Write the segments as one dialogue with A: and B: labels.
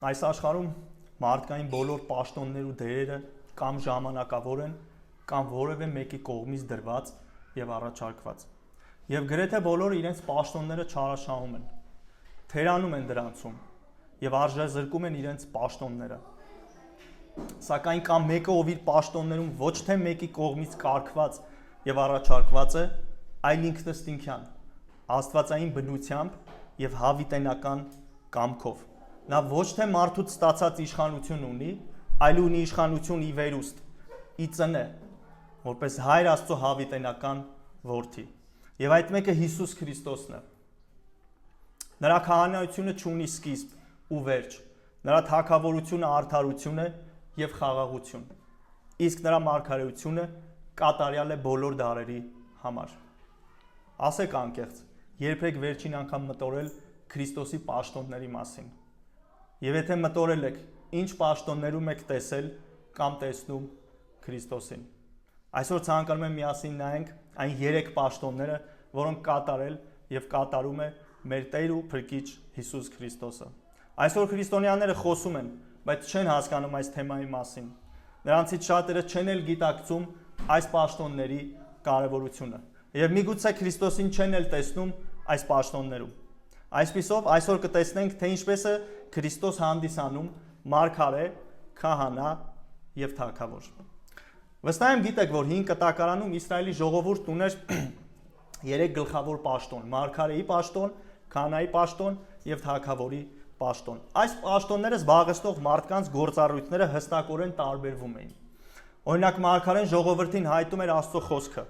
A: Այս աշխարհում մարդկային բոլոր պաշտոններ ու դերերը կամ ժամանակավոր են, կամ որևէ մեկի կողմից դրված եւ առաջարկված։ Եվ գրեթե բոլորը իրենց պաշտոնները չարաշահում են, թերանում են դրանցում եւ արժեզրկում են իրենց պաշտոնները։ Սակայն կա մեկը, ով իր պաշտոններում ոչ թե մեկի կողմից կարգված եւ առաջարկված է, այլ ինքնըստինքյան, աստվածային բնությամբ եւ հավիտենական կամքով։ Նա ոչ թե մարդուց ստացած իշխանություն ունի, այլ ունի իշխանություն ի վերուստ, ի ծնե, որպես Հայր Աստծո հավիտենական որդի։ Եվ այդ մեկը Հիսուս Քրիստոսն է։ Նրա քահանայությունը չունի սկիզբ ու վերջ, նրա թագավորությունը արդարություն է եւ խաղաղություն, իսկ նրա մարգարեությունը կատարյալ է բոլոր դարերի համար։ Ասեք անկեղծ, երբեք վերջին անգամ մտորել Քրիստոսի պաշտոնների մասին։ Եվ եթե մտորել եք, ինչ պաշտոններում եք տեսել կամ տեսնում Քրիստոսին։ Այսօր ցանկանում եմ միասին նայենք այն 3 պաշտոնները, որոնք կատարել եւ կատարում է մեր Տեր ու Փրկիչ Հիսուս Քրիստոսը։ Այսօր քրիստոնյաները խոսում են, բայց չեն հասկանում այս թեմայի մասին։ Նրանցից շատերը չեն էլ գիտակցում այս պաշտոնների կարևորությունը։ Եվ միգուցե Քրիստոսին չեն էլ տեսնում այս պաշտոններում։ Այսպիսով այսօր կտեսնենք, թե ինչպես է Քրիստոս հանդիսանում մարգարե, քահանա եւ թագավոր։ Վստահ եմ գիտեք, որ 5 կտակարանում Իսրայելի ժողովուրդն ուներ 3 գլխավոր պաշտոն՝ մարգարեի պաշտոն, քահանայի պաշտոն եւ թագավորի պաշտոն։ Այս պաշտոնները զբաղեցնող մարդկանց գործառույթները հստակորեն տարբերվում էին։ Օրինակ մարգարեն ժողովրդին հայտում էր Աստծո խոսքը,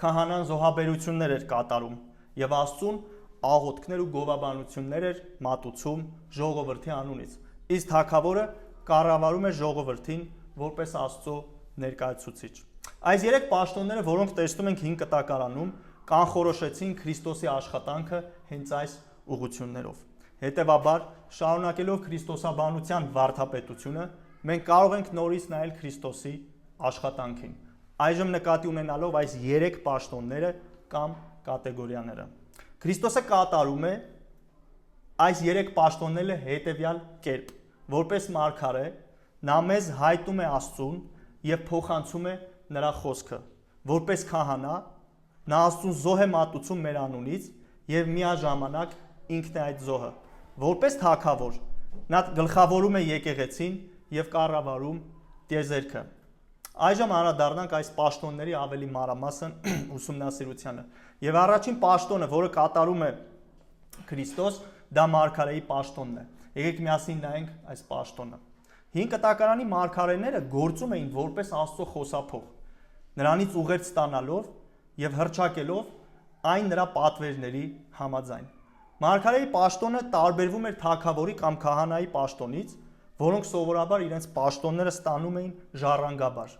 A: քահանան զոհաբերություններ էր կատարում եւ Աստծուն աղոթքներ ու գովաբանություններ էր մատուցում ժողովրդի անունից։ Իսկ թագավորը կառավարում էր ժողովրդին որպես Աստծո ներկայացուցիչ։ Այս 3 պաշտոնները, որոնք տեսնում ենք 5 կտակարանում, կանխորոշեցին Քրիստոսի աշխատանքը հենց այս ուղղություններով։ Հետևաբար, շարունակելով քրիստոսաբանության վարդապետությունը, մենք կարող ենք նորից նայել Քրիստոսի աշխատանքին։ Այժմ նկատի ունենալով այս 3 պաշտոնները կամ կատեգորիաները։ Քրիստոսը կատարում է այս 3 պաշտոնները հետևյալ կերպ. որպես մարգարե, նա մեզ հայտում է Աստծուն եւ փոխանցում է նրա խոսքը։ Որպես քահանա, նա Աստծուն զոհ է մատուցում մեր անունից եւ միաժամանակ ինքն է այդ զոհը։ Որպես թագավոր, նա գլխավորում է եկեղեցին եւ կառավարում տիեզերքը։ Այժմ անդրադառնանք այս պաշտոնների ավելի մանրամասն ուսումնասիրությանը։ Եվ առաջին պաշտոնը, որը կատարում է Քրիստոս, դա մարգարեի պաշտոնն է։ Եկեք միասին նայենք այս պաշտոնը։ 5 կտակարանի մարգարեները գործում էին որպես Աստծո խոսափող, նրանից ուղերձ ստանալով եւ հռչակելով այն նրա պատվերների համաձայն։ Մարգարեի պաշտոնը տարբերվում էր թագավորի կամ քահանայի պաշտոնից, որոնք սովորաբար իրենց պաշտոնները ստանում էին ժառանգաբար։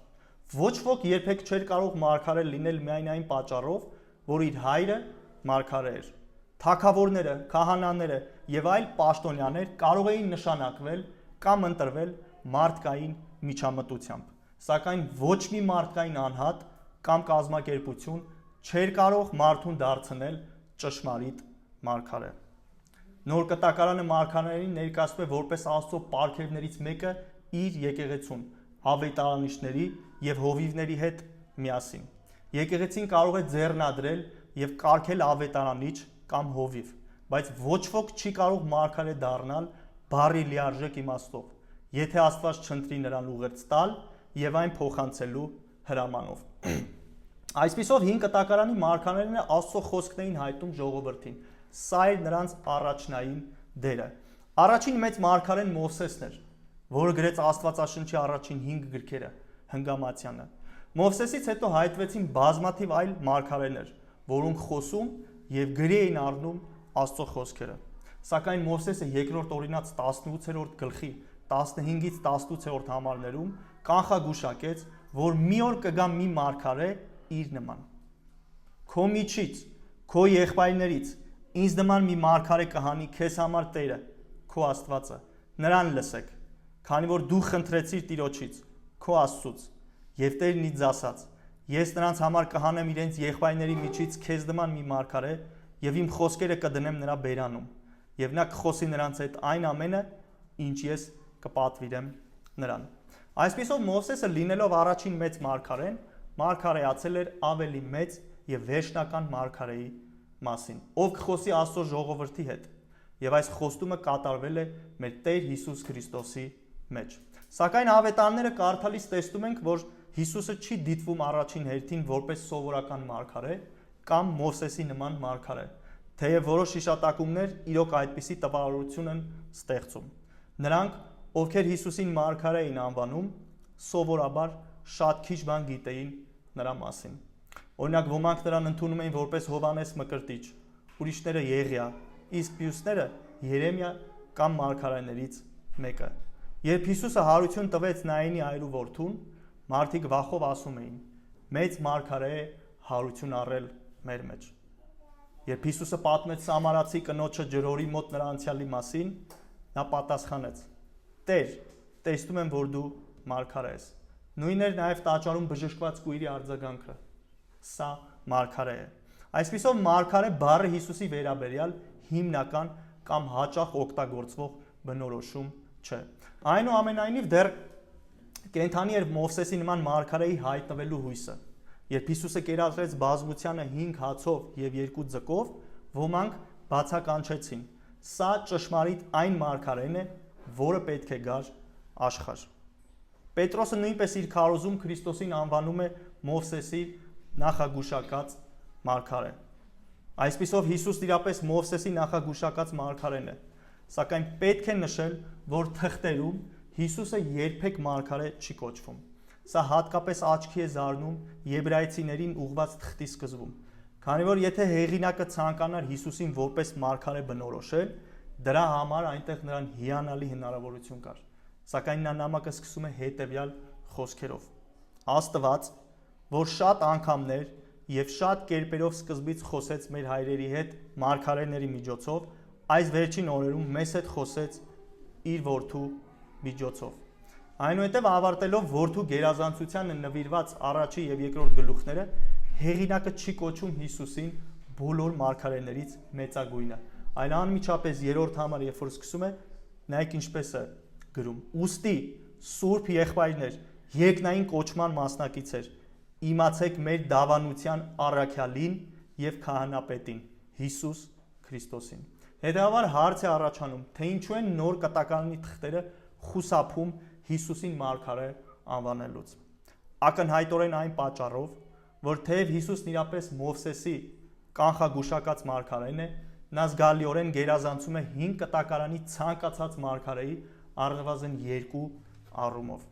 A: Ոչ ոք երբեք չէր կարող մարգարե լինել միայն այն պատճառով, որ իր հայրը մարգարե էր։ Թագավորները, քահանաները եւ այլ պաշտոնյաներ կարող էին նշանակվել կամ ընտրվել մարդկային միջամտությամբ, սակայն ոչ մի մարդկային անհատ կամ կազմակերպություն չէր կարող մարդուն դարձնել ճշմարիտ մարգարե։ Նոր կտակարանը մարգարեներին ներկայացնում է որպես Աստծո պարգևներից մեկը իր եկեղեցուն, ավետարանիչների եւ հովիվների հետ միասին։ Եկեղեցին կարող է ձեռնադրել եւ կարգել ավետարանիչ կամ հովիվ, բայց ոչ ոք չի կարող մարգարե դառնալ բառի լիարժեք իմաստով, եթե Աստված չընտրի նրան ուղերձ տալ եւ այն փոխանցելու հրամանով։ Այսպիսով 5 կտակարանի մարգարեները Աստծո խոսքն էին հայտում ժողովրդին։ Սա էր նրանց առաջնային դերը։ Առաջին մեծ մարգարեն Մովսեսն էր, որը գրեց Աստվածաշնչի առաջին 5 գրքերը, Հնգամատյանը։ Մովսեսից հետո հայտնվեցին բազմաթիվ այլ մարգարեներ, որոնք խոսում եւ գրի էին առնում Աստծո խոսքերը։ Սակայն Մովսեսը երկրորդ օրինաց 18-րդ գլխի 15-ից 18-րդ համարներում կանխագուշակեց, որ մի օր կգա մի մարգարե իր նման։ Քո միջից, քո եղբայրներից ինձ նման մի մարգարե կհանի քեզ համար Տերը, քո Աստվածը, նրան լսեք, քանի որ դու խնդրեցիր Տիրոջից, քո Աստծուց, եւ Տերն ինձ ասաց. ես նրանց համար կհանեմ իրենց եղբայրների միջից քեզ նման մի մարգարե եւ իմ խոսքերը կդնեմ նրա բերանում, եւ նա կխոսի նրանց հետ այն ամենը, ինչ ես կպատվիրեմ նրան։ Այսպիսով Մովսեսը լինելով առաջին մեծ մարգարեն, մարգարեացել էր ավելի մեծ եւ վերջնական մարգարեի մասին, ով կխոսի Աստծո ժողովրդի հետ, եւ այս խոստումը կատարվել է մեր Տեր Հիսուս Քրիստոսի մեջ։ Սակայն ավետարանները կարդալիս տեսնում ենք, որ Հիսուսը չի դիտվում առաջին հերթին որպես սովորական մարգարե կամ Մովսեսի նման մարգարե, թեև որոշ հիշատակումներ իրոք այդպիսի տպավորություն են ստեղծում։ Նրանք, ովքեր Հիսուսին մարգարե էին անվանում, սովորաբար շատ քիչ բան գիտեին նրա մասին։ Օրինակ, ոմանք նրան ընդունում էին որպես Հովհաննես Մկրտիչ, ուրիշները Եղիա, իսկ մյուսները Երեմիա կամ մարգարեներից մեկը։ Երբ Հիսուսը հարություն տվեց Նայինի այրու որդուն, մարդիկ վախով ասում էին. «Մեծ մարգարե է հարություն առել մեր մեջ»։ Երբ Հիսուսը պատմեց Սամարացի կնոջը ջրորի մոտ նրա անցյալի մասին, նա պատասխանեց. «Տեր, տեսնում եմ, որ դու մարգարե ես»։ Նույնն էր նաև տաճարում բժշկված կույրի արձագանքը։ Սա մարգարե է։ Այսպիսով մարգարե բառը Հիսուսի վերաբերյալ հիմնական կամ հաճախ օգտագործվող բնորոշում չէ։ Այնուամենայնիվ դեռ կենդանի էր Մովսեսի նման մարգարեի հայտնվելու հույսը։ Երբ Հիսուսը կերակրեց բազմությանը 5 հացով եւ 2 ձկով, ոմանք բացականչեցին. «Սա ճշմարիտ այն մարգարեն է, որը պետք է գար աշխարհ»։ Պետրոսը նույնպես իր քարոզում Քրիստոսին անվանում է Մովսեսի նախագուշակած մարգարե։ Այսպիսով Հիսուսն իրապես Մովսեսի նախագուշակած մարգարեն է, սակայն պետք է նշել, որ թղթերում Հիսուսը երբեք մարգարե չի կոչվում։ Սա հատկապես աչքի է զարնում եբրայեցիներին ուղված թղթի սկզբում, քանի որ եթե հեղինակը ցանկանար Հիսուսին որպես մարգարե բնորոշել, դրա համար այնտեղ նրան հիանալի հնարավորություն կար։ Սակայն նա նամակը սկսում է հետևյալ խոսքերով. «Աստված, որ շատ անգամներ եւ շատ կերպերով սկզբից խոսեց մեր հայրերի հետ մարգարեների միջոցով, այս վերջին օրերում մեզ հետ խոսեց իր որդու միջոցով»։ Այնուհետև ավարտելով որդու գերազանցությանը նվիրված առաջի եւ երկրորդ գլուխները, հեղինակը չի կոչում Հիսուսին բոլոր մարգարեներից մեծագույնը, այլ անմիջապես երրորդ համար, երբ որ սկսում է, նայեք ինչպես է գրում. «Ուստի սուրբ եղբայրներ, երկնային կոչման մասնակիցներ, իմացեք մեր դավանության առաքյալին եւ քահանապետին Հիսուս Քրիստոսին»։ Հետևաբար հարց է առաջանում, թե ինչու են նոր կտակարանի թղթերը խուսափում Հիսուսին մարգարե անվանելուց։ Ակնհայտորեն այն պատճառով, որ թեև Հիսուսն իրապես Մովսեսի կանխագուշակած մարգարեն է, նա զգալիորեն գերազանցում է 5 կտակարանի ցանկացած մարգարեի առնվազն 2 առումով։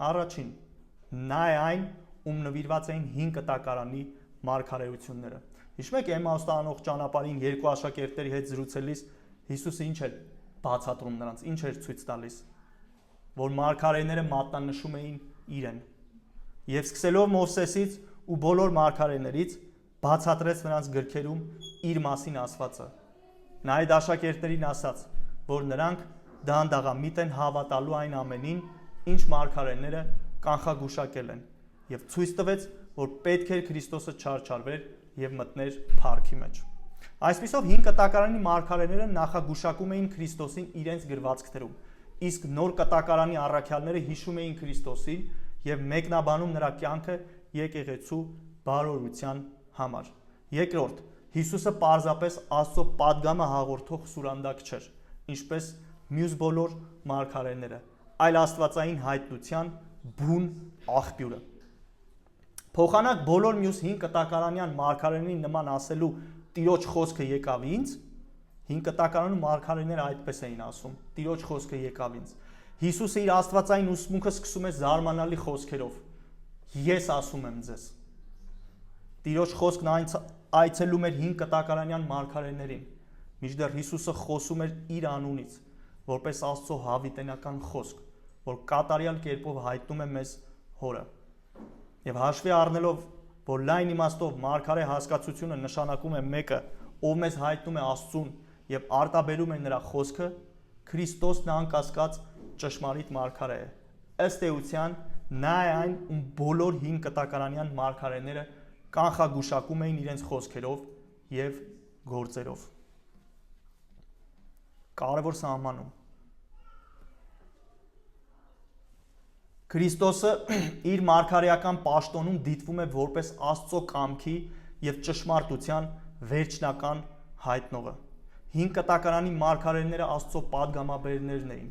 A: Առաջին, նա է այն, ում նվիրված էին 5 կտակարանի մարգարեությունները։ Հիշում եք Էմաուս տանող ճանապարհին երկու աշակերտների հետ զրուցելիս Հիսուսը ինչ էր բացատրում նրանց, ինչ էր ցույց տալիս, որ մարգարեները մատնանշում էին իրեն։ Եվ սկսելով Մովսեսից ու բոլոր մարգարեներից բացատրեց նրանց գրքերում իր մասին ասվածը։ Նա այդ աշակերտներին ասաց, որ նրանք դանդաղամիտ են հավատալու այն ամենին, ինչ մարգարեները կանխագուշակել են, եւ ցույց տվեց, որ պետք էր Քրիստոսը չարչարվեր եւ մտներ փառքի մեջ։ Այսպիսով 5 կտակարանի մարգարեները նախագուշակում էին Քրիստոսին իրենց գրվածքներում, իսկ նոր կտակարանի առաքյալները հիշում էին Քրիստոսին եւ մեկնաբանում նրա կյանքը եկեղեցու բարօրության համար։ Երկրորդ, Հիսուսը պարզապես Աստծո պատգամը հաղորդող սուրանդակ չէր, ինչպես մյուս բոլոր մարգարեները, այլ աստվածային հայտնության բուն աղբյուրը։ Փոխանակ բոլոր մյուս 5 կտակարանյան մարգարեներին նման ասելու Տիրոջ խոսքը եկավ ինձ, 5 կտակարանում մարգարեները այդպես էին ասում. Տիրոջ խոսքը եկավ ինձ։ Հիսուսը իր աստվածային ուսմունքը սկսում է զարմանալի խոսքերով. Ես ասում եմ ձեզ։ Տիրոջ խոսքն այցելում էր 5 կտակարանյան մարգարեներին, մինչդեռ Հիսուսը խոսում էր իր անունից, որպես Աստծո հավիտենական խոսք, որ կատարյալ կերպով հայտնում է մեզ Հորը։ Եվ հաշվի առնելով, որ լայն իմաստով մարգարե հասկացությունը նշանակում է մեկը, ով մեզ հայտնում է Աստծուն եւ արտաբերում է նրա խոսքը, Քրիստոսն անկասկած ճշմարիտ մարգարե է։ Ըստ էության նա է այն, ում բոլոր 5 կտակարանյան մարգարեները կանխագուշակում էին իրենց խոսքերով եւ գործերով։ Կարևոր սահմանում։ Քրիստոսը իր մարգարեական պաշտոնում դիտվում է որպես Աստծո կամքի եւ ճշմարտության վերջնական հայտնողը։ Հին կտակարանի մարգարեները Աստծո պատգամաբերներն էին,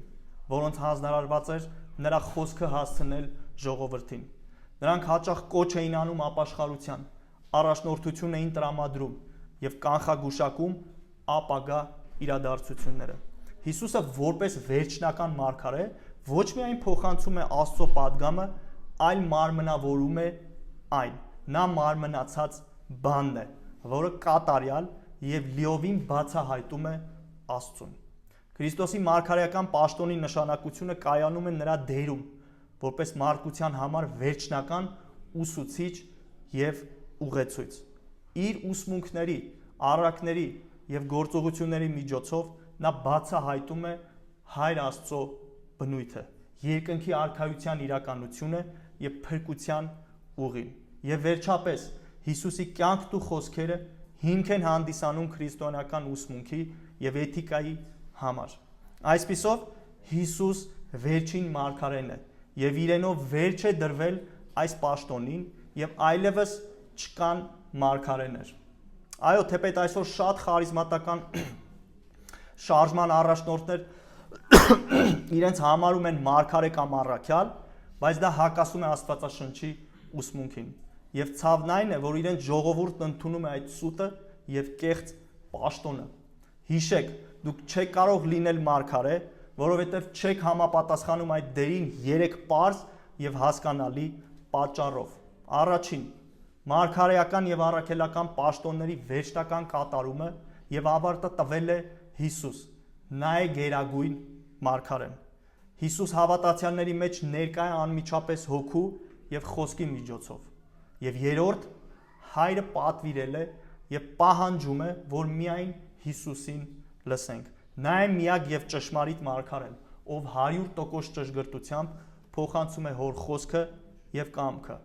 A: որոնց հանձնարարված էր նրա խոսքը հասցնել ժողովրդին։ Նրանք հաճախ կոչ էին անում ապաշխարության, առաջնորդություն էին տրամադրում եւ կանխագուշակում ապագա իրադարձությունները։ Հիսուսը որպես վերջնական մարգարե ոչ միայն փոխանցում է Աստծո պատգամը, այլ մարմնավորում է այն։ Նա մարմնացած բանն է, որը կատարյալ եւ լիովին բացահայտում է Աստծուն։ Քրիստոսի մարգարեական պաշտոնի նշանակությունը կայանում է նրա դերում, որպես մարդկության համար վերջնական ուսուցիչ եւ ուղեցույց։ Իր ուսմունքների, առակների եւ գործողությունների միջոցով նա բացահայտում է Հայր Աստծո բնույթը, երկնքի արքայության իրականությունը եւ փրկության ուղին։ Եվ վերջապես Հիսուսի կյանքն ու խոսքերը հիմք են հանդիսանում քրիստոնեական ուսմունքի եւ էթիկայի համար։ Այսպիսով Հիսուս վերջին մարգարեն է եւ իրենով վերջ է դրվել այս պաշտոնին եւ այլևս չկան մարգարեներ։ Այո, թեպետ այսօր շատ խարիզմատական շարժման առաջնորդներ իրենց համարում են մարգարե կամ առաքյալ, բայց դա հակասում է Աստվածաշնչի ուսմունքին։ Եվ ցավն այն է, որ իրենց ժողովուրդն ընդունում է այդ սուտը եւ կեղծ պաշտոնը։ Հիշեք, դուք չեք կարող լինել մարգարե, որովհետեւ չեք համապատասխանում այդ դերին 3 պարզ եւ հասկանալի պատճառով։ Առաջին, մարգարեական եւ առաքելական պաշտոնների վերջնական կատարումը եւ ավարտը տվել է Հիսուս։ Նա է գերագույն մարգարեն։ Հիսուս հավատացյալների մեջ ներկա է անմիջապես հոգու եւ խոսքի միջոցով։ Եվ երրորդ, Հայրը պատվիրել է եւ պահանջում է, որ միայն Հիսուսին լսենք։ Նա է միակ եւ ճշմարիտ մարգարեն, ով 100% ճշգրտությամբ փոխանցում է հոր խոսքը եւ կամքը։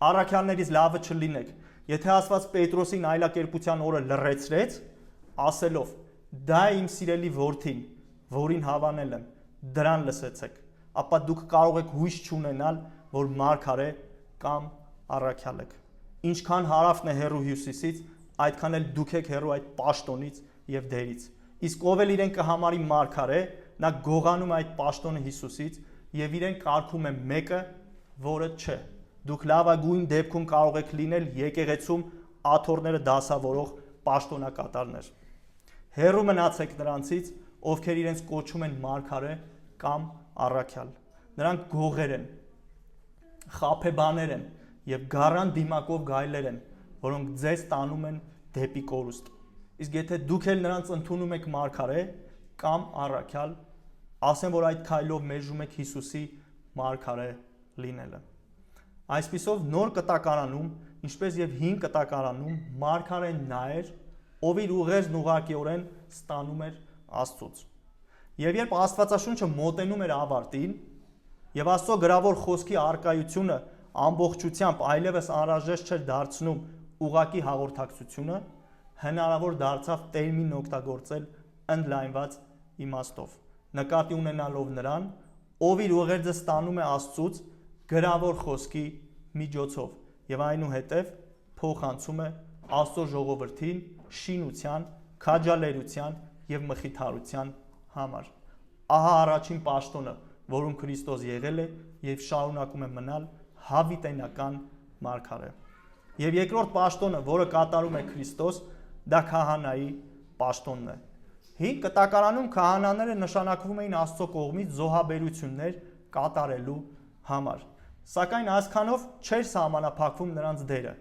A: Առաքյալներից լավը չլինեք, եթե Աստված Պետրոսին այլակերպության օրը լռեցրեց, ասելով. «Դա է իմ սիրելի որդին, որին հավանել եմ, դրան լսեցեք», ապա դուք կարող եք հույս չունենալ, որ մարգարե կամ առաքյալ եք։ Ինչքան հարավն է հեռու հյուսիսից, այդքան էլ դուք եք հեռու այդ պաշտոնից եւ դերից։ Իսկ ով էլ իրեն կհամարի մարգարե, նա գողանում է այդ պաշտոնը Հիսուսից եւ իրեն կարգում է մեկը, որը չէ։ Դուք լավագույն դեպքում կարող եք լինել եկեղեցում աթոռները դասավորող պաշտոնակատարներ։ Հեռու մնացեք նրանցից, ովքեր իրենց կոչում են մարգարե կամ առաքյալ։ Նրանք գողեր են, խաբեբաներ են եւ գառան դիմակով գայլեր են, որոնք ձեզ տանում են դեպի կորուստ։ Իսկ եթե դուք էլ նրանց ընդունում եք մարգարե կամ առաքյալ, ասեմ, որ այդ քայլով մերժում եք Հիսուսի մարգարե լինելը։ Այսպիսով նոր կտակարանում, ինչպես եւ հին կտակարանում, մարգարեն նա էր, ով իր ուղերձն ուղղակիորեն ստանում էր Աստծուց։ Եվ երբ Աստվածաշունչը մոտենում էր ավարտին, եւ Աստծո գրավոր խոսքի արկայությունը ամբողջությամբ այլևս անհրաժեշտ չէր դարձնում ուղակի հաղորդակցությունը, հնարավոր դարձավ տերմին օգտագործել ընդլայնված իմաստով, նկատի ունենալով նրան, ով իր ուղերձը ստանում է Աստծուց գրավոր խոսքի միջոցով եւ այնուհետեւ փոխանցում է Աստծո ժողովրդին շինության, քաջալերության եւ մխիթարության համար։ Ահա առաջին պաշտոնը, որում Քրիստոս եղել է եւ շարունակում է մնալ հավիտենական մարգարե։ Եվ երկրորդ պաշտոնը, որը կատարում է Քրիստոս, դա քահանայի պաշտոնն է։ Հին կտակարանում քահանաները նշանակվում էին Աստծո կողմից զոհաբերություններ կատարելու համար, սակայն այսքանով չէր սահմանափակվում նրանց դերը։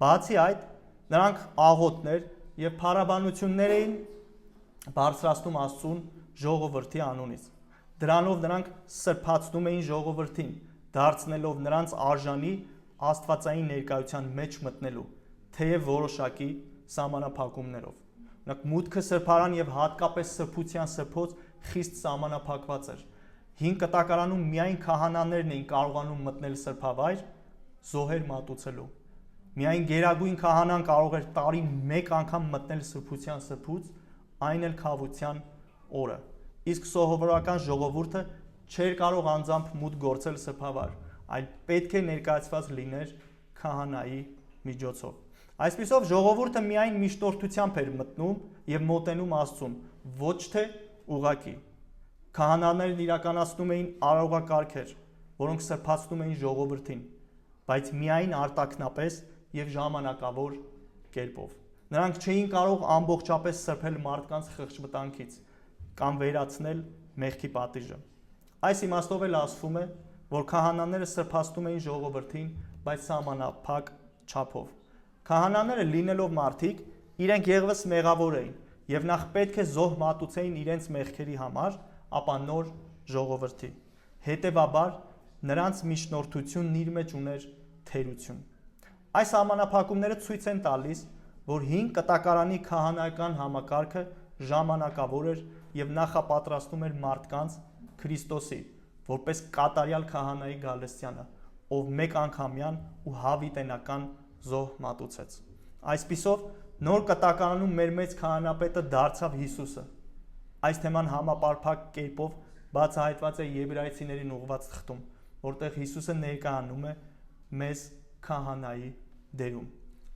A: Բացի այդ, նրանք աղոթներ եւ փառաբանություններ էին բարձրացնում Աստծուն ժողովրդի անունից։ Դրանով նրանք սրբացնում էին ժողովրդին, դարձնելով նրանց արժանի աստվածային ներկայության մեջ մտնելու, թեև որոշակի սահմանափակումներով։ Նրանք մուտքը սրբարան եւ հատկապես սրբության սրբոց խիստ սահմանափակված էր։ Հին կտակարանում միայն քահանաներն էին կարողանում մտնել սրբավայր զոհեր մատուցելու։ Միայն գերագույն քահանան կարող էր տարին 1 անգամ մտնել սրբության սրբուց, այն էլ քավության օրը։ Իսկ սովորական ժողովուրդը չէր կարող անձամբ մուտք գործել սրբավար, այլ պետք է ներկայացված լիներ քահանայի միջոցով։ Այսպիսով ժողովուրդը միայն միշտորդությամբ էր մտնում եւ մոտենում Աստծուն, ոչ թե ուղակի։ Քահանաներն իրականացնում էին արարողակարգեր, որոնք սրբացնում էին ժողովրդին, բայց միայն արտաքնապես եւ ժամանակավոր կերպով։ Նրանք չէին կարող ամբողջապես սրբել մարդկանց խղճվտանգից կամ վերացնել մեղքի պատիժը։ Այս իմաստով էլ ասվում է, որ քահանաները սրբացնում էին ժողովրդին, բայց սահմանափակ չափով։ Քահանաները լինելով մարդիկ, իրենք եղևս մեղավոր էին եւ նախ պետք է զոհ մատուցեին իրենց մեղքերի համար, ապա նոր ժողովրդի։ Հետևաբար նրանց միջնորդությունն իր մեջ ուներ թերություն։ Այս սահմանափակումները ցույց են տալիս, որ հին կտակարանի քահանայական համակարգը ժամանակավոր էր եւ նախապատրաստում էր մարդկանց Քրիստոսի, որպես կատարյալ քահանայի գալստյանը, ով մեկ անգամյան ու հավիտենական զոհ մատուցեց։ Այսպիսով նոր կտակարանում մեր մեծ քահանապետը դարձավ Հիսուսը։ Այս թեման համապարփակ կերպով բացահայտված է Եբրայեցիներին ուղղված թղթում, որտեղ Հիսուսը ներկայանում է մեզ քահանայի դերում։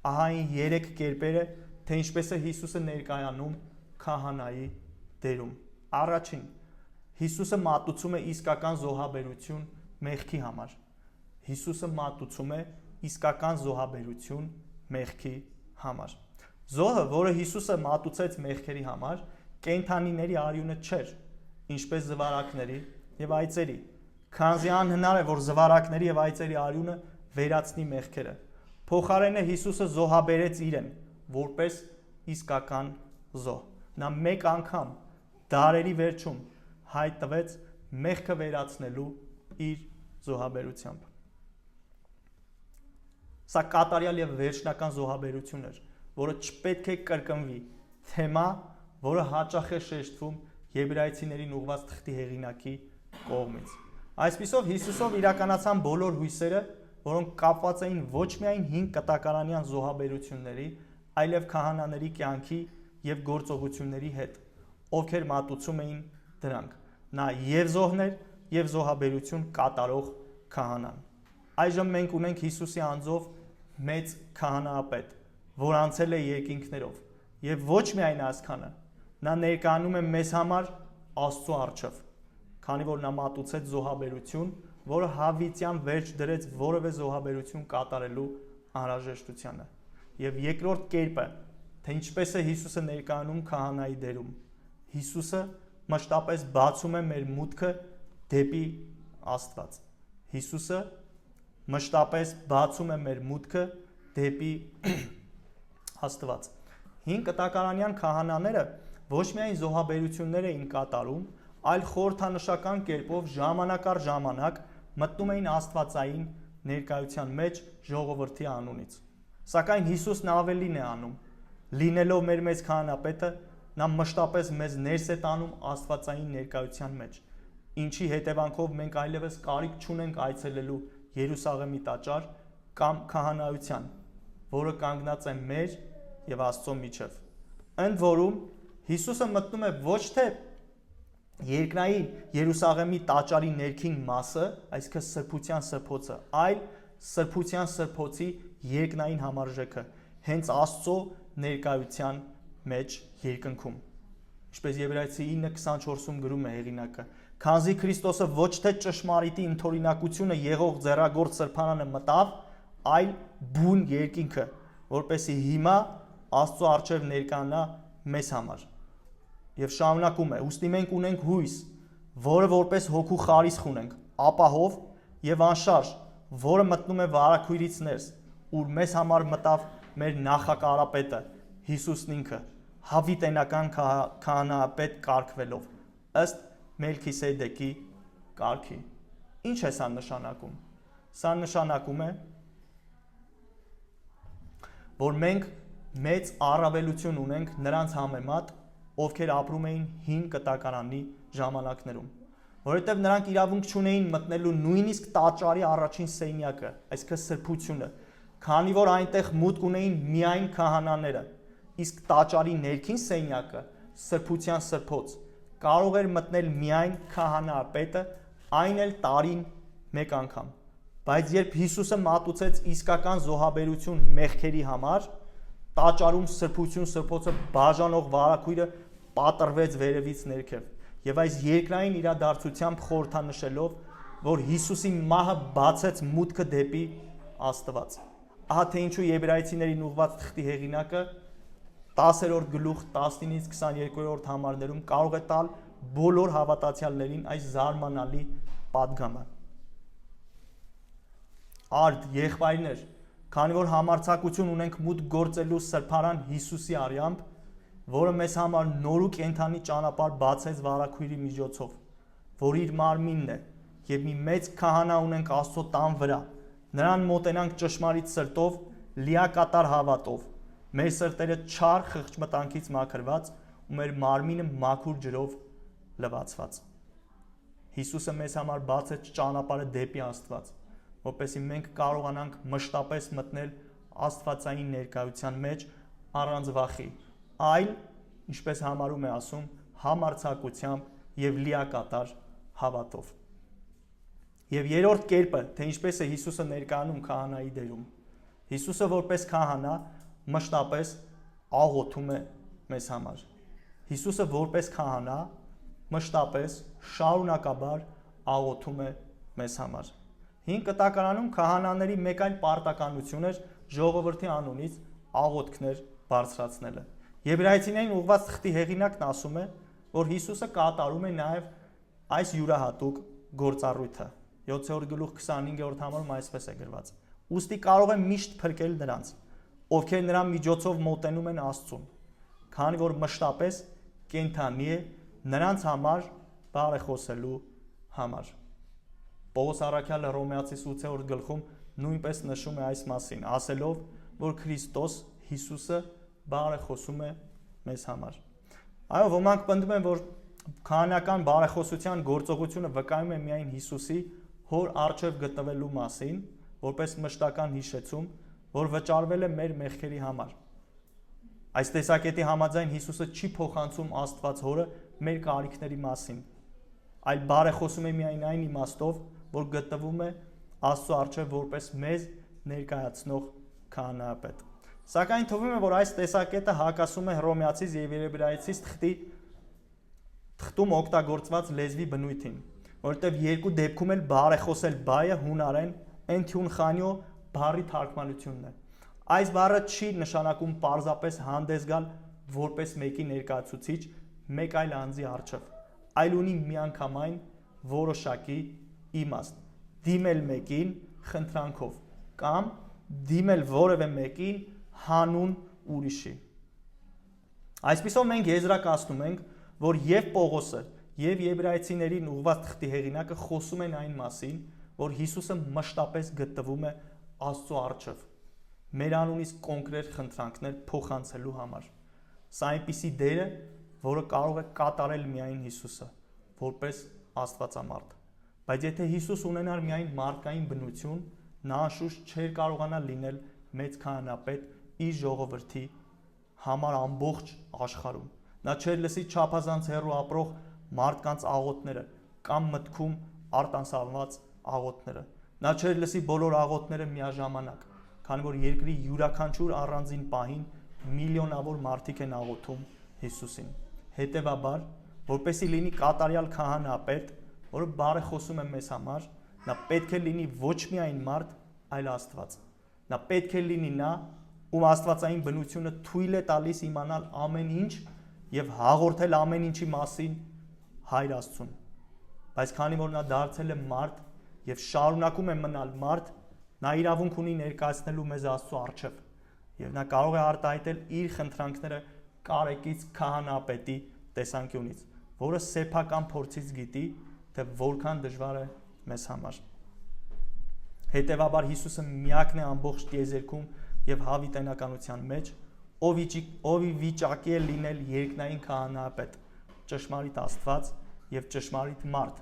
A: Ահա այն 3 կերպերը, թե ինչպես է Հիսուսը ներկայանում քահանայի դերում։ Առաջին, Հիսուսը մատուցում է իսկական զոհաբերություն մեղքի համար։ Հիսուսը մատուցում է իսկական զոհաբերություն մեղքի համար։ Զոհը, որը Հիսուսը մատուցեց մեղքերի համար, կենդանիների արյունը չէր, ինչպես զվարակների եւ այծերի, քանզի անհնար է, որ զվարակների եւ այծերի արյունը վերացնի մեղքերը։ Փոխարենը Հիսուսը զոհաբերեց իրեն, որպես իսկական զոհ։ Նա մեկ անգամ դարերի վերջում հայտ տվեց մեղքը վերացնելու իր զոհաբերությամբ։ Սա կատարյալ եւ վերջնական զոհաբերություն էր, որը չպետք է կրկնվի, թեմա, որը հաճախ է շեշտվում Եբրայեցիներին ուղղված թղթի հեղինակի կողմից։ Այսպիսով Հիսուսով իրականացան բոլոր հույսերը, որոնք կապված էին ոչ միայն հին կտակարանյան զոհաբերությունների, այլև քահանաների կյանքի եւ գործողությունների հետ, ովքեր մատուցում էին դրանք։ Նա եւ զոհներ եւ զոհաբերություն կատարող քահանան։ Այժմ մենք ունենք Հիսուսի անձով մեծ քահանայապետ, որ անցել է երկինքներով, եւ ոչ միայն այսքանը, նա ներկայանում է մեզ համար Աստծո առջև, քանի որ նա մատուցեց զոհաբերություն, որը հավիտյան վերջ դրեց որևէ զոհաբերություն կատարելու անհրաժեշտությանը։ Եվ երկրորդ կերպը, թե ինչպես է Հիսուսը ներկայանում քահանայի դերում։ Հիսուսը մշտապես բացում է մեր մուտքը դեպի Աստված։ Հիսուսը մշտապես բացում է մեր մուտքը դեպի Աստված։ Հին կտակարանյան քահանաները ոչ միայն զոհաբերություններ էին կատարում, այլ խորհրդանշական կերպով ժամանակ առ ժամանակ մտնում էին աստվածային ներկայության մեջ ժողովրդի անունից։ Սակայն Հիսուսն ավելին է անում, լինելով մեր մեծ քահանապետը, նա մշտապես մեզ ներս է տանում աստվածային ներկայության մեջ, ինչի հետևանքով մենք այլևս կարիք չունենք այցելելու Երուսաղեմի տաճար կամ քահանայության, որը կանգնած է մեր եւ Աստծո միջև։ Ընդ որում Հիսուսը մտնում է ոչ թե երկրային Երուսաղեմի տաճարի ներքին մասը, այսինքն սրբության սրբոցը, այլ սրբության սրբոցի երկնային համարժեքը, հենց Աստծո ներկայության մեջ երկնքում։ Ինչպես Եբրայեցի 9:24-ում գրում է հեղինակը, քանզի Քրիստոսը ոչ թե ճշմարիտի ընդօրինակությունը եղող ձեռագործ սրբարանը մտավ, այլ բուն երկինքը, որպեսզի հիմա Աստծո առջև ներկանա մեզ համար։ Եվ շարունակում է. ուստի մենք ունենք հույս, որը որպես հոգու խարիսխ ունենք, ապահով եւ անշարժ, որը մտնում է վարագույրից ներս, ուր մեզ համար մտավ մեր նախակարապետը Հիսուսն ինքը, հավիտենական քահանայապետ կարգվելով, ըստ Մելքիսեդեկի կարգի։ Ինչ է սա նշանակում։ Սա նշանակում է, որ մենք մեծ առավելություն ունենք նրանց համեմատ, ովքեր ապրում էին հին կտակարանի ժամանակներում, որովհետև նրանք իրավունք չունեին մտնելու նույնիսկ տաճարի առաջին սենյակը, այսինքն սրբությունը, քանի որ այնտեղ մուտք ունեին միայն քահանաները, իսկ տաճարի ներքին սենյակը, սրբության սրբոց, կարող էր մտնել միայն քահանայապետը այն էլ տարին մեկ անգամ։ Բայց երբ Հիսուսը մատուցեց իսկական զոհաբերություն մեղքերի համար, տաճարում սրբություն սրբոցը բաժանող վարագույրը պատռվեց վերևից ներքև։ Եւ այս երկրային իրադարձությամբ խորհրդանշելով, որ Հիսուսի մահը բացեց մուտքը դեպի Աստված։ Ահա թե ինչու Եբրայեցիներին ուղված թղթի հեղինակը 10-րդ գլուխ 19-ից 22-րդ համարներում կարող է տալ բոլոր հավատացյալներին այս զարմանալի պատգամը։ Արդ եղբայրներ, քանի որ համարձակություն ունենք մուտք գործելու սրբարան Հիսուսի արյամբ, որը մեզ համար նոր ու կենդանի ճանապարհ բացեց վարագույրի միջոցով, որ իր մարմինն է, եւ մի մեծ քահանա ունենք Աստծո տան վրա, նրան մոտենանք ճշմարիտ սրտով, լիակատար հավատով, մեր սրտերը չար խղճմտանքից մաքրված ու մեր մարմինը մաքուր ջրով լվացված։ Հիսուսը մեզ համար բացեց ճանապարհը դեպի Աստված, որպեսզի մենք կարողանանք մշտապես մտնել Աստվածային ներկայության մեջ առանց վախի, այլ, ինչպես համարում է ասում, համարձակությամբ եւ լիակատար հավատով։ Եվ երրորդ կերպը, թե ինչպես է Հիսուսը ներկայանում քահանայի դերում։ Հիսուսը որպես քահանա մշտապես աղոթում է մեզ համար։ Հիսուսը որպես քահանա մշտապես շարունակաբար աղոթում է մեզ համար։ Հին կտակարանում քահանաների մեկ այլ պարտականություն էր ժողովրդի անունից աղոթքներ բարձրացնելը։ Եբրայեցիներին ուղված թղթի հեղինակն ասում է, որ Հիսուսը կատարում է նաև այս յուրահատուկ գործառույթը։ 7-րդ գլուխ 25-րդ համարում այսպես է գրված. Ուստի կարող է միշտ փրկել նրանց, ովքեր նրա միջոցով մոտենում են Աստծուն, քանի որ մշտապես կենդանի է նրանց համար բարեխոսելու համար։ Պողոս առաքյալը Հռոմեացիս 8-րդ գլխում նույնպես նշում է այս մասին, ասելով, որ Քրիստոս Հիսուսը բարեխոսում է մեզ համար։ Այո, ոմանք պնդում են, որ քահանական բարեխոսության գործողությունը վկայում է միայն Հիսուսի հոր առջև գտնվելու մասին, որպես մշտական հիշեցում, որ վճարվել է մեր մեղքերի համար։ Այս տեսակետի համաձայն Հիսուսը չի փոխանցում Աստված Հորը մեր կարիքների մասին, այլ բարեխոսում է միայն այն իմաստով, որ գտնվում է Աստծո առջև որպես մեզ ներկայացնող քահանայապետ։ Սակայն թվում է, որ այս տեսակետը հակասում է Հռոմեացիս եւ Եբրայեցիս թղթում օգտագործված լեզվի բնույթին, որտեղ երկու դեպքում էլ բարեխոսել բայը հունարեն «Enthun Chanyo» բառի թարգմանությունն է։ Այս բառը չի նշանակում պարզապես հանդես գալ որպես մեկի ներկայացուցիչ մեկ այլ անձի առջև, այլ ունի միանգամայն որոշակի իմաստ՝ դիմել մեկին խնդրանքով կամ դիմել որևէ մեկին հանուն ուրիշի։ Այսպիսով մենք եզրակացնում ենք, որ եւ Պողոսը եւ Եբրայեցիներին ուղված թղթի հեղինակը խոսում են այն մասին, որ Հիսուսը մշտապես գտնվում է Աստծո առջև, մեր անունից կոնկրետ խնդրանքներ փոխանցելու համար։ Սա այնպիսի դեր է, որը կարող է կատարել միայն Հիսուսը, որպես Աստվածամարդ։ Բայց եթե Հիսուս ունենար միայն մարդկային բնություն, նա անշուշտ չէր կարողանա լինել մեծ քահանապետ իր ժողովրդի համար ամբողջ աշխարհում։ Նա չէր լսի չափազանց հեռու ապրող մարդկանց աղոթները կամ մտքում արտանսանված աղոթները։ Նա չէր լսի բոլոր աղոթները միաժամանակ, քանի որ երկրի յուրաքանչյուր առանձին պահին միլիոնավոր մարդիկ են աղոթում Հիսուսին։ Հետևաբար, որպեսզի լինի կատարյալ քահանապետ, որը բարեխոսում է մեզ համար, նա պետք է լինի ոչ միայն մարդ, այլ Աստված։ Նա պետք է լինի նա, ում աստվածային բնությունը թույլ է տալիս իմանալ ամեն ինչ եւ հաղորդել ամեն ինչի մասին Հայր Աստծուն։ Բայց քանի որ նա դարձել է մարդ եւ շարունակում է մնալ մարդ, նա իրավունք ունի ներկայացնելու մեզ Աստծո առջև եւ նա կարող է արտահայտել իր խնդրանքները կարեկից քահանապետի տեսանկյունից, որը սեփական փորձից գիտի, թե որքան դժվար է մեզ համար։ Հետևաբար Հիսուսը միակն է ամբողջ տիեզերքում եւ հավիտենականության մեջ, ով վիճակի է լինել երկնային քահանայապետ, ճշմարիտ Աստված եւ ճշմարիտ մարդ,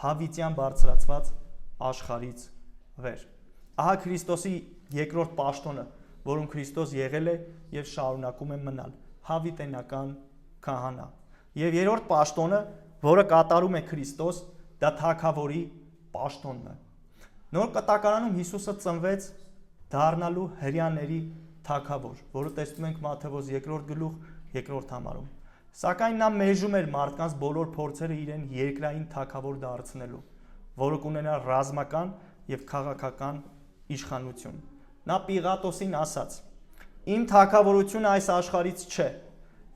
A: հավիտյան բարձրացված աշխարհից վեր։ Ահա Քրիստոսի երկրորդ պաշտոնը, որում Քրիստոս եղել է եւ շարունակում է մնալ, հավիտենական քահանա։ Եվ երրորդ պաշտոնը, որը կատարում է Քրիստոս, դա թագավորի պաշտոնն է։ Նոր կտակարանում Հիսուսը ծնվեց դառնալու հրյաների թագավոր, որը տեսնում ենք Մատթեոս 2-րդ գլուխ 2-րդ համարում։ Սակայն նա մերժում էր մարդկանց բոլոր փորձերը իրեն երկրային թագավոր դարձնելու, որը կունենա ռազմական եւ քաղաքական իշխանություն։ Նա Պիղատոսին ասաց. «Իմ թագավորությունը այս աշխարհից չէ։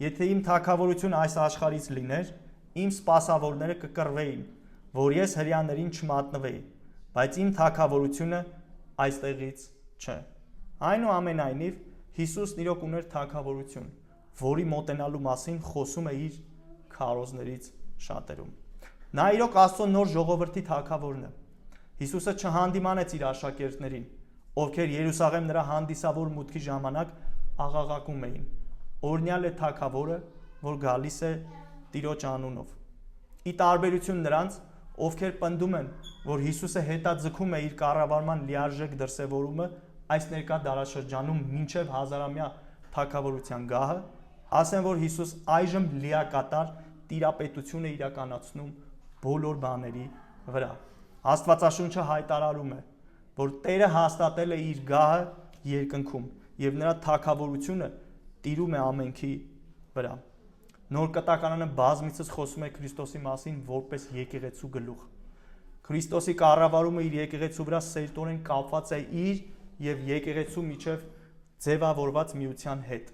A: Եթե իմ թագավորությունը այս աշխարհից լիներ, իմ սպասավորները կկռվեին, որ ես հրյաներին չմատնվեի, բայց իմ թագավորությունը այստեղից չէ»։ Այնուամենայնիվ Հիսուսն իրոք ուներ թագավորություն, որի մոտենալու մասին խոսում է իր քարոզներից շատերում։ Նա իրոք Աստծո նոր ժողովրդի թագավորն է։ Հիսուսը չհանդիմանեց իր աշակերտներին, ովքեր Երուսաղեմ նրա հանդիսավոր մուտքի ժամանակ աղաղակում էին. «Օրհնյալ է թագավորը, որ գալիս է Տիրոջ անունով»։ Ի տարբերություն նրանց, ովքեր պնդում են, որ Հիսուսը հետաձգում է իր կառավարման լիարժեք դրսևորումը այս ներկա դարաշրջանում մինչև հազարամյա թագավորության գահը, ասեն, որ Հիսուս այժմ լիակատար տիրապետություն է իրականացնում բոլոր բաների վրա։ Աստվածաշունչը հայտարարում է, որ Տերը հաստատել է իր գահը երկնքում եւ նրա թագավորությունը տիրում է ամենքի վրա։ Նոր կտակարանը բազմիցս խոսում է Քրիստոսի մասին որպես եկեղեցու գլուխ։ Քրիստոսի կառավարումը իր եկեղեցու վրա սերտորեն կապված է իր եւ եկեղեցու միջև ձևավորված միության հետ,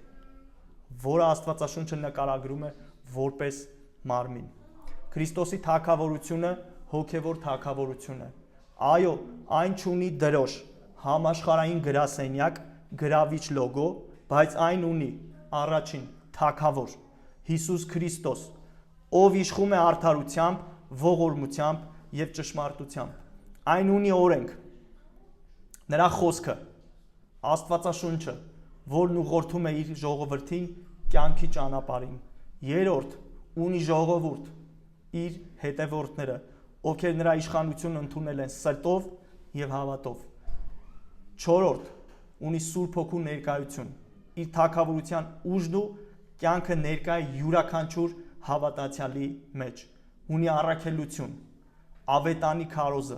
A: որը Աստվածաշունչը նկարագրում է որպես մարմին։ Քրիստոսի թագավորությունը հոգևոր թագավորություն է։ Այո, այն չունի դրոշ, համաշխարհային գրասենյակ, գրավիչ լոգո, բայց այն ունի առաջին թագավոր Հիսուս Քրիստոս, ով իշխում է արդարությամբ, ողորմությամբ եւ ճշմարտությամբ։ Այն ունի օրենք, նրա խոսքը, Աստվածաշունչը, որն ուղղորդում է իր ժողովրդին կյանքի ճանապարհին։ Երրորդ, ունի ժողովուրդ, իր հետևորդները, ովքեր նրա իշխանությունը ընդունել են սրտով եւ հավատով։ Չորրորդ, ունի Սուրբ Հոգու ներկայություն, իր թագավորության ուժն ու կյանքը ներկա է յուրաքանչյուր հավատացյալի մեջ։ Ունի առաքելություն, ավետանի քարոզը,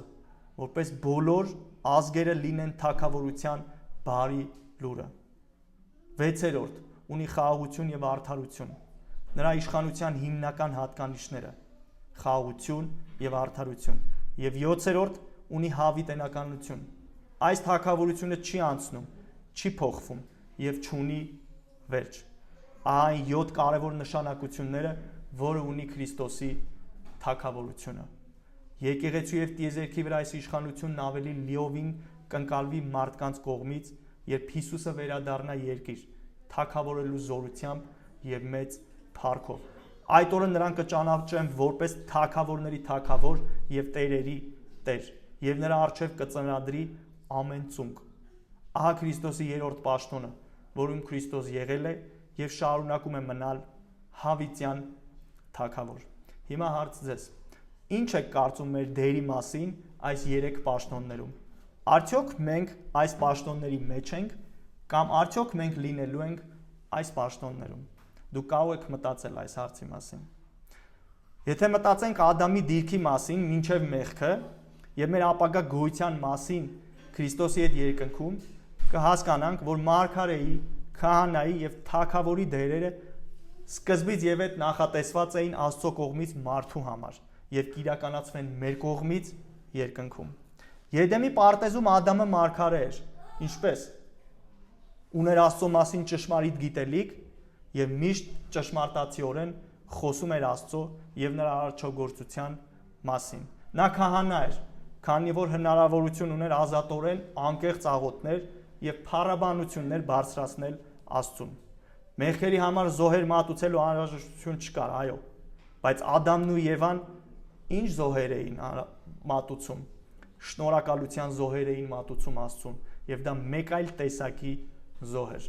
A: որպես բոլոր ազգերը լինեն թագավորության բարի լուրը։ Վեցերորդ, ունի խաղաղություն եւ արդարություն։ Նրա իշխանության հիմնական հատկանիշները՝ խաղաղություն եւ արդարություն։ Եվ 7-րդ, ունի հավիտենականություն։ Այս թագավորությունը չի անցնում, չի փոխվում եւ չունի վերջ։ Այն 7 կարևոր նշանակությունները, որը ունի Քրիստոսի թագավորությունը։ Եկեղեցու եւ տիեզերքի վրա այս իշխանությունն ավելի լիովին կընկալվի մարդկանց կողմից, երբ Հիսուսը վերադառնա երկիր, թագավորելու զորությամբ եւ մեծ փառքով։ Այդ օրը նրանք կճանաչեն որպես թագավորների թագավոր եւ տերերի տեր, եւ նրա առջեւ կծնրադրի ամեն ծունկ։ Ահա Քրիստոսի երրորդ պաշտոնը, որում Քրիստոս եղել է եւ շարունակում է մնալ հավիտյան թագավոր։ Հիմա հարց ձեզ. ինչ եք կարծում մեր դերի մասին այս 3 պաշտոններում։ Արդյոք մենք այս պաշտոնների մեջ ենք կամ արդյոք մենք լինելու ենք այս պաշտոններում։ Դուք կարող եք մտածել այս հարցի մասին։ Եթե մտածենք Ադամի դիրքի մասին մինչև մեղքը եւ մեր ապագա գոյության մասին Քրիստոսի հետ երկնքում, կհասկանանք, որ մարգարեի, քահանայի եւ թագավորի դերերը սկզբից եւ այդ նախատեսված էին Աստծո կողմից մարդու համար եւ կիրականացվեն մեր կողմից երկնքում։ Եդեմի պարտեզում Ադամը մարգարե էր, ինչպես ուներ Աստծո մասին ճշմարիտ գիտելիք եւ միշտ ճշմարտացիորեն խոսում էր Աստծո եւ նրա արարչագործության մասին։ Նա քահանա էր, քանի որ հնարավորություն ուներ ազատորեն անկեղծ աղոթներ եւ փառաբանություններ բարձրացնել Աստծուն։ Մեղքերի համար զոհեր մատուցելու անհրաժեշտություն չկար, այո, բայց Ադամն ու Եվան ինչ զոհեր էին մատուցում։ Շնորհակալության զոհեր էին մատուցում Աստծուն եւ դա մեկ այլ տեսակի զոհ էր։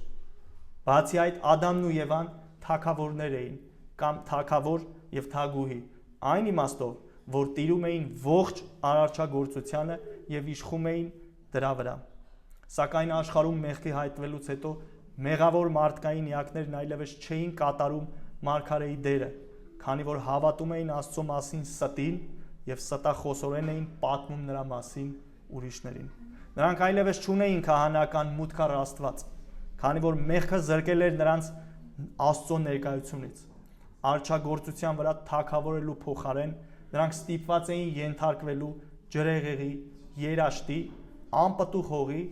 A: Բացի այդ, Ադամն ու Եվան թագավորներ էին կամ թագավոր եւ թագուհի, այն իմաստով, որ տիրում էին ողջ արարչագործությանը եւ իշխում էին դրա վրա։ Սակայն աշխարհում մեղքի հայտնվելուց հետո մեղավոր մարդկային իակներն այլևս չէին կատարում մարգարեի դերը, քանի որ հավատում էին Աստծո մասին ստին եւ ստախոսորեն էին պատմում նրա մասին ուրիշներին։ Նրանք այլևս չունեին քահանական մուտք առ Աստված, քանի որ մեղքը զրկել էր նրանց Աստծո ներկայությունից։ Արչագործության վրա թագավորելու փոխարեն նրանք ստիպված էին ենթարկվելու ջրեղեղի, երաշտի, անպտուղ հողի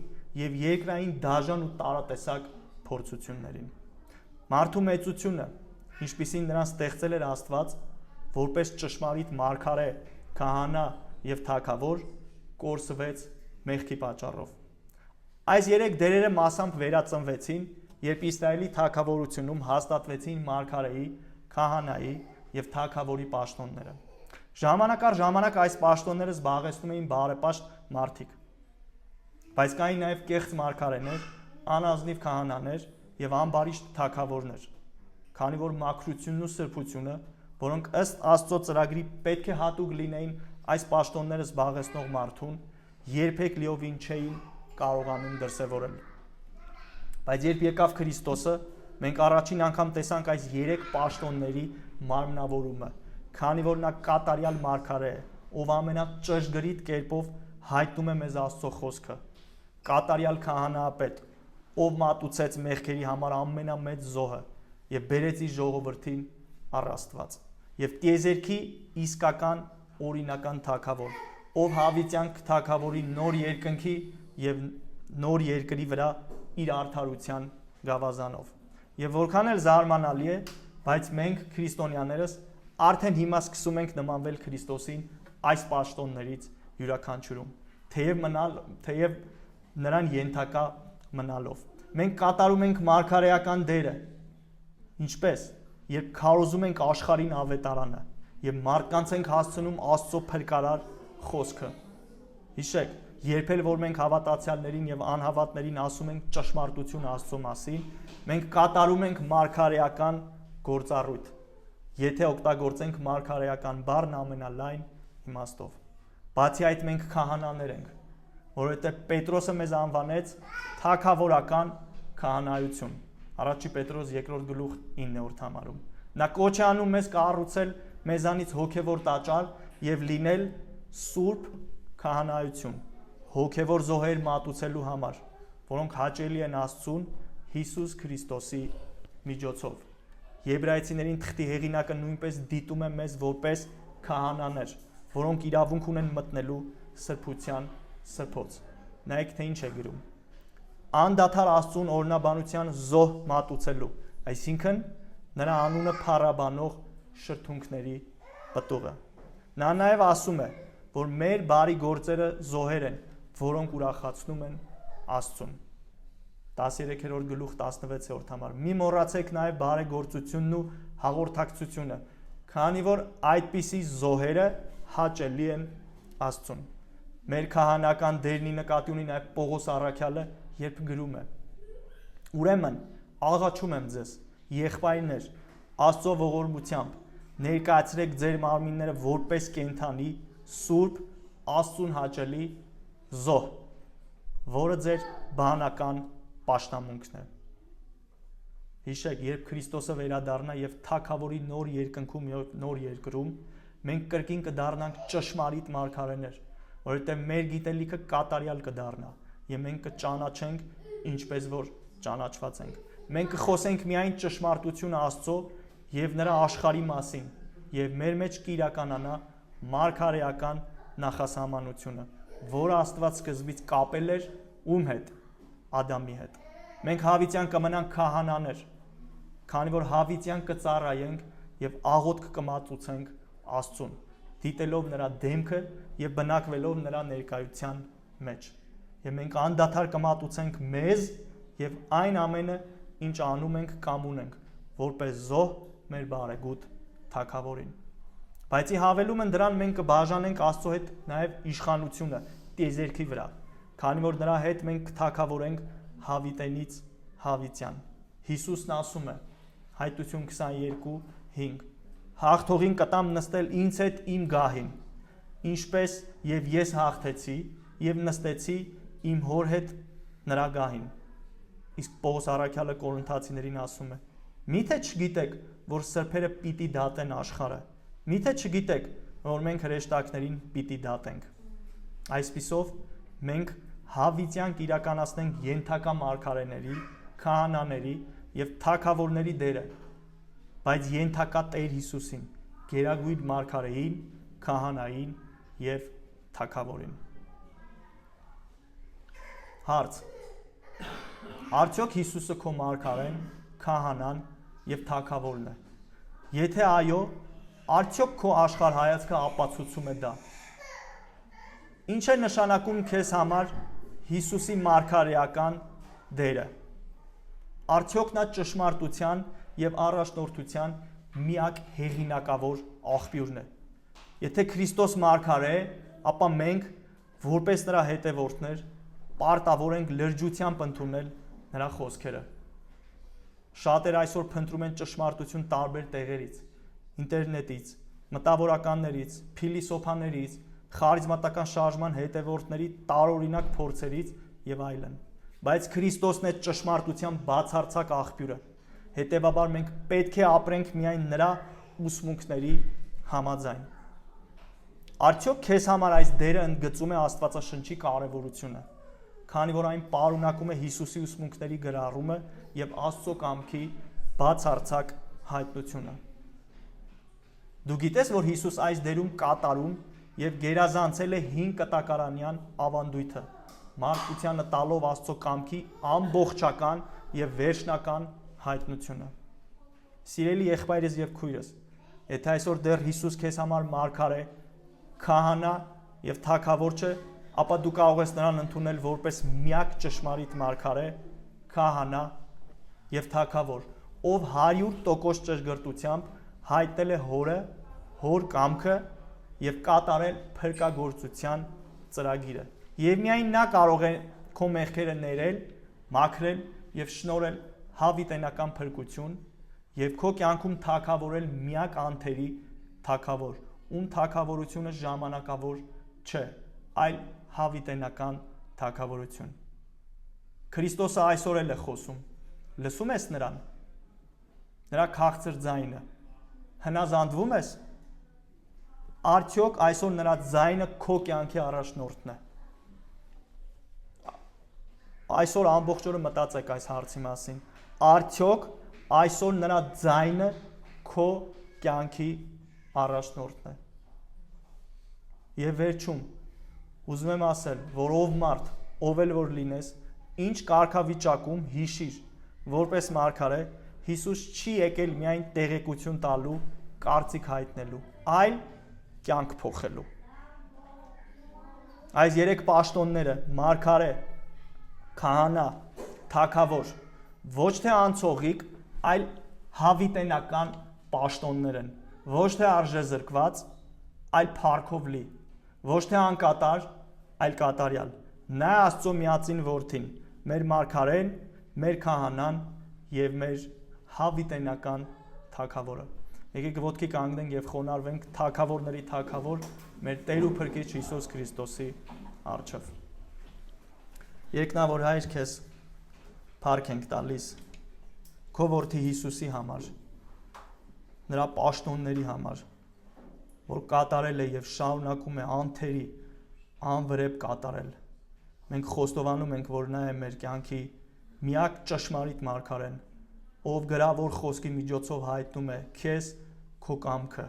A: եւ երկրային դաժան ու տարատեսակ փորձություններին։ Մարդու մեծությունը, ինչպիսին նրան ստեղծել էր Աստված, որպես ճշմարիտ մարգարե, քահանա եւ թագավոր, կորսվեց մեղքի պատճառով։ Այս երեք դերերը մասամբ վերածնվեցին, երբ Իսրայելի թագավորությունում հաստատվեցին մարգարեի, քահանայի եւ թագավորի պաշտոնները։ Ժամանակ առ ժամանակ այս պաշտոնները զբաղեցնում էին բարեպաշտ մարդիկ, բայց կային նաեւ կեղծ մարգարեներ, անազնիվ քահանաներ եւ ամբարիշտ թագավորներ, քանի որ մաքրությունն ու սրբությունը, որոնք ըստ Աստծո ծրագրի պետք է հատուկ լինեին այս պաշտոնները զբաղեցնող մարդուն, երբեք լիովին չէին կարողանում դրսևորել։ Բայց երբ եկավ Քրիստոսը, մենք առաջին անգամ տեսանք այս երեք պաշտոնների մարմնավորումը, քանի որ նա կատարյալ մարգարե է, ով ամենաճշգրիտ կերպով հայտնում է մեզ Աստծո խոսքը, կատարյալ քահանայապետ, ով մատուցեց մեղքերի համար ամենամեծ զոհը եւ բերեց իր ժողովրդին առ Աստված, եւ տիեզերքի իսկական օրինական թագավոր, ով հավիտյան թագավորի նոր երկնքի եւ նոր երկրի վրա իր արդարության գավազանով։ Եվ որքան էլ զարմանալի է, բայց մենք քրիստոնյաներս արդեն հիմա սկսում ենք նմանվել Քրիստոսին այս պաշտոններից յուրաքանչյուրում, թեև նրան ենթակա մնալով։ Մենք կատարում ենք մարգարեական դերը, ինչպես, երբ քարոզում ենք աշխարհին ավետարանը եւ մարդկանց ենք հասցնում Աստծո փրկարար խոսքը։ Հիշեք, երբ էլ որ մենք հավատացյալներին եւ անհավատներին ասում ենք ճշմարտություն Աստծո մասին, մենք կատարում ենք մարգարեական գործառույթ, եթե օգտագործենք մարգարեական բառն ամենալայն իմաստով։ Բացի այդ մենք քահանաներ ենք, որովհետեւ Պետրոսը մեզ անվանեց թագավորական քահանայություն։ Առաջի Պետրոս 2:9 համարում։ Նա կոչ է անում մեզ կառուցել մեզանից հոգևոր տաճար եւ լինել սուրբ քահանայություն, հոգևոր զոհեր մատուցելու համար, որոնք հաճելի են Աստծուն Հիսուս Քրիստոսի միջոցով։ Եբրայեցիներին թղթի հեղինակը նույնպես դիտում է մեզ որպես քահանաներ, որոնք իրավունք ունեն մտնելու սրբության սրբոց։ Նայեք, թե ինչ է գրում։ Անդադար Աստծուն օրնաբանության զոհ մատուցելու, այսինքն նրա անունը փառաբանող շրթունքների պտուղը։ Նա նաև ասում է, որ մեր բարի գործերը զոհեր են, որոնք ուրախացնում են Աստծուն։ 13:16 համար։ Մի մոռացեք նաև բարեգործությունն ու հաղորդակցությունը, քանի որ այդպիսի զոհերը հաճելի են Աստծուն։ Մեր քահանական դերնի նկատի ունի նաև Պողոս առաքյալը, երբ գրում է. Ուրեմն աղաչում եմ ձեզ, եղբայրներ, Աստծո ողորմությամբ, ներկայացրեք ձեր մարմինները որպես կենդանի, սուրբ, Աստծուն հաճելի զոհ, որը ձեր բանական պաշտամունքն է։ Հիշեք, երբ Քրիստոսը վերադառնա եւ թագավորի նոր երկնքում եւ նոր երկրում, մենք կրկին կդառնանք ճշմարիտ մարգարեներ, որովհետեւ մեր գիտելիքը կատարյալ կդառնա եւ մենք կճանաչենք ինչպես որ ճանաչված ենք։ Մենք կխոսենք միայն ճշմարտությունը Աստծո եւ նրա աշխարհի մասին եւ մեր մեջ կիրականանա մարգարեական նախասահմանությունը, որը Աստված սկզբից կապել էր ում հետ, Ադամի հետ։ Մենք հավիտյան կմնանք քահանաներ, քանի որ հավիտյան կծառայենք եւ աղոթք կմատուցենք Աստծուն, դիտելով նրա դեմքը եւ բնակվելով նրա ներկայության մեջ։ Եվ մենք անդադար կմատուցենք մեզ եւ այն ամենը, ինչ անում ենք կամ ունենք, որպես զոհ մեր բարեգութ թագավորին։ Բայց ի հավելում են դրան մենք կբաժանենք Աստծո հետ նաեւ իշխանությունը տիեզերքի վրա, քանի որ նրա հետ մենք կթագավորենք հավիտենից հավիտյան։ Հիսուսն ասում է Հայտություն 22:5 Հաղթողին կտամ նստել ինձ հետ իմ գահին, ինչպես եւ ես հաղթեցի եւ նստեցի իմ հոր հետ նրա գահին։ Իսկ Պողոս առաքյալը Կորինթացիներին ասում է. Միթե չգիտեք, որ սրբերը պիտի դատեն աշխարհը։ Միթե չգիտեք, որ մենք հրեշտակներին պիտի դատենք։ Այսպիսով մենք հավիտյանք իրականացնենք ենթակա մարգարեների, քահանաների եւ թագավորների դերը, բայց ենթակա Տեր Հիսուսին, գերագույն մարգարեին, քահանային եւ թագավորին։ Հարց. Արդյոք Հիսուսը քո մարգարեն, քահանան եւ թագավորն է։ Եթե այո, արդյոք քո աշխարհայացքը ապացուցում է դա։ Ինչ է նշանակում քեզ համար Հիսուսի մարգարեական դերը։ Արդյոք նա ճշմարտության եւ առաջնորդության միակ հեղինակավոր աղբյուրն է։ Եթե Քրիստոս մարգարե է, ապա մենք, որպես նրա հետևորդներ, պարտավոր ենք լրջությամբ ընդունել նրա խոսքերը։ Շատեր այսօր փնտրում են ճշմարտություն տարբեր տեղերից, ինտերնետից, մտավորականներից, փիլիսոփաներից, խարիզմատական շարժման հետևորդների տարօրինակ փորձերից եւ այլն։ Բայց Քրիստոսն է ճշմարտության բացարձակ աղբյուրը։ Հետևաբար մենք պետք է ապրենք միայն նրա ուսմունքների համաձայն։ Արդյոք քեզ համար այս դերը ընդգծում է Աստվածաշնչի կարևորությունը, քանի որ այն պարունակում է Հիսուսի ուսմունքների գրառումը եւ Աստծո կամքի բացարձակ հայտնությունը։ Դու գիտես, որ Հիսուս այս դերում կատարում եւ գերազանցել է 5 կտակարանյան ավանդույթը, մարդկությանը տալով Աստծո կամքի ամբողջական եւ վերջնական հայտնությունը։ Սիրելի եղբայրս եւ քույրս, եթե այսօր դեռ Հիսուս քեզ համար մարգարե, քահանա եւ թագավոր չէ, ապա դու կարող ես նրան ընդունել որպես միակ ճշմարիտ մարգարե, քահանա եւ թագավոր, ով 100% ճշգրտությամբ հայտնել է Հորը, Հոր կամքը եւ կատարել փրկagorցության ծրագիրը։ Եվ միայն նա կարող է քո մեղքերը ներել, մաքրել եւ շնորհել հավիտենական փրկություն եւ քո կյանքում թագավորել միակ անթերի թագավոր, ում թագավորությունը ժամանակավոր չէ, այլ հավիտենական թագավորություն։ Քրիստոսը այսօր էլ է խոսում։ Լսում ես նրան։ Նրա քաղցր ձայնը։ Հնազանդվում ես։ Արդյոք այսօր նրա ձայնը քո կյանքի առաջնորդն է։ Այսօր ամբողջ օրը մտածեք այս հարցի մասին։ Արդյոք այսօր նրա ձայնը քո կյանքի առաջնորդն է։ Եվ վերջում ուզում եմ ասել, որ ով մարդ, ով էլ որ լինես, ինչ կարգավիճակում հիշիր, որպես մարգարե, Հիսուս չի եկել միայն տեղեկություն տալու, կարծիք հայտնելու, այլ կյանք փոխելու։ Այս 3 պաշտոնները՝ մարգարե, քահանա, թագավոր, ոչ թե անցողիկ, այլ հավիտենական պաշտոններ են, ոչ թե արժեզրկված, այլ փառքով լի, ոչ թե անկատար, այլ կատարյալ։ Նա Աստծո միածին որդին, մեր մարգարեն, մեր քահանան եւ մեր հավիտենական թագավորը։ Եկեք ոտքի կանգնենք եւ խոնարհվենք թագավորների թագավոր մեր Տեր ու Փրկիչ Հիսուս Քրիստոսի առջև։ Երկնավոր Հայր, քեզ փառք ենք տալիս քո որդի Հիսուսի համար, նրա պաշտոնների համար, որ կատարել է եւ շարունակում է անթերի անվրեպ կատարել։ Մենք խոստովանում ենք, որ նա է մեր կյանքի միակ ճշմարիտ մարգարեն, ով գրավոր խոսքի միջոցով հայտնում է քեզ քո կամքը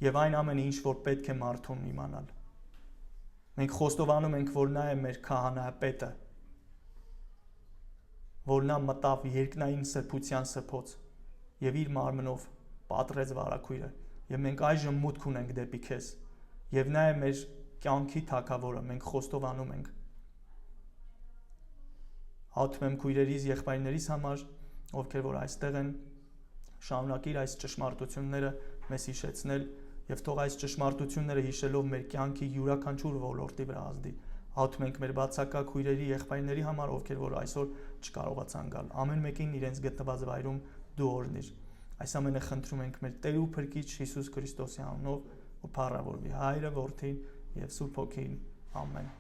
A: եւ այն ամենը, ինչ որ պետք է մարդուն իմանալ։ Մենք խոստովանում ենք, որ նա է մեր քահանայապետը, որ նա մտավ երկնային սրբության սփոց եւ իր մարմնով պատռեց վարակույրը, եւ մենք այժմ մուտք ունենք դեպի քեզ, եւ նա է մեր կյանքի թագավորը, մենք խոստովանում ենք։ Աղոթում եմ քույրերիս, եղբայրներիս համար, ովքեր որ այստեղ են, շարունակիր այս ճշմարտությունները մեզ հիշեցնել եւ թող այս ճշմարտությունները հիշելով մեր կյանքի յուրաքանչյուր ոլորտի վրա ազդի։ Աղոթում ենք մեր բացակա քույրերի, եղբայրների համար, ովքեր որ այսօր չկարողացան գալ։ Ամեն մեկին իրենց գտնված վայրում դու օրհնիր։ Այս ամենը խնդրում ենք մեր Տեր ու Փրկիչ Հիսուս Քրիստոսի անունով, որ փառավորվի Հայրը, Որդին եւ Սուրբ Հոգին։ Ամեն։